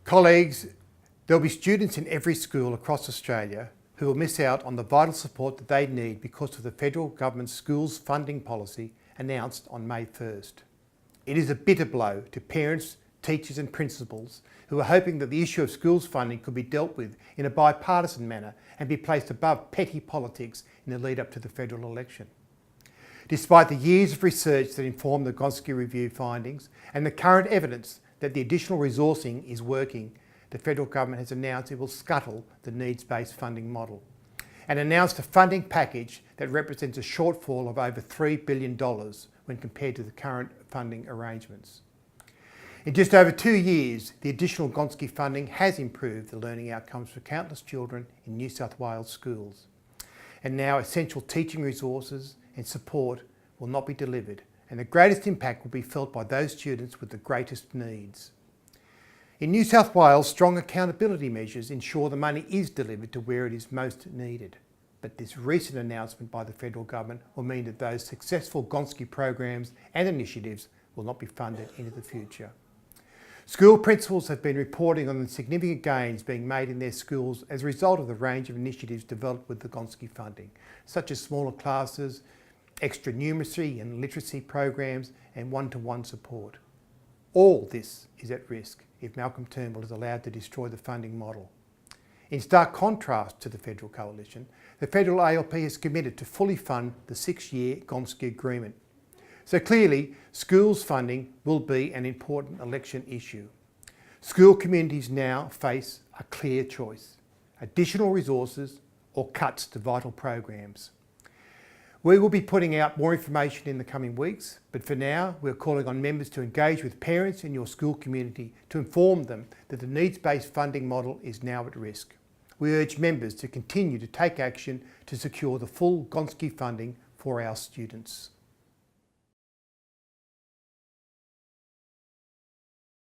Colleagues, there'll be students in every school across Australia who will miss out on the vital support that they need because of the federal government's schools funding policy announced on May 1st. It is a bitter blow to parents, teachers and principals who are hoping that the issue of schools funding could be dealt with in a bipartisan manner and be placed above petty politics in the lead up to the federal election. Despite the years of research that informed the Gonski Review findings and the current evidence that the additional resourcing is working, the federal government has announced it will scuttle the needs-based funding model and announced a funding package that represents a shortfall of over $3 billion when compared to the current funding arrangements. In just over 2 years, the additional Gonski funding has improved the learning outcomes for countless children in New South Wales schools. And now essential teaching resources and support will not be delivered, and the greatest impact will be felt by those students with the greatest needs. In New South Wales, strong accountability measures ensure the money is delivered to where it is most needed. But this recent announcement by the federal government will mean that those successful Gonski programs and initiatives will not be funded into the future. School principals have been reporting on the significant gains being made in their schools as a result of the range of initiatives developed with the Gonski funding, such as smaller classes, extra numeracy and literacy programs and one-to-one support. All this is at risk if Malcolm Turnbull is allowed to destroy the funding model. In stark contrast to the federal coalition, the federal ALP has committed to fully fund the 6-year Gonski agreement. So clearly, schools funding will be an important election issue. School communities now face a clear choice: additional resources or cuts to vital programs. We will be putting out more information in the coming weeks, but for now, we're calling on members to engage with parents in your school community to inform them that the needs-based funding model is now at risk. We urge members to continue to take action to secure the full Gonski funding for our students.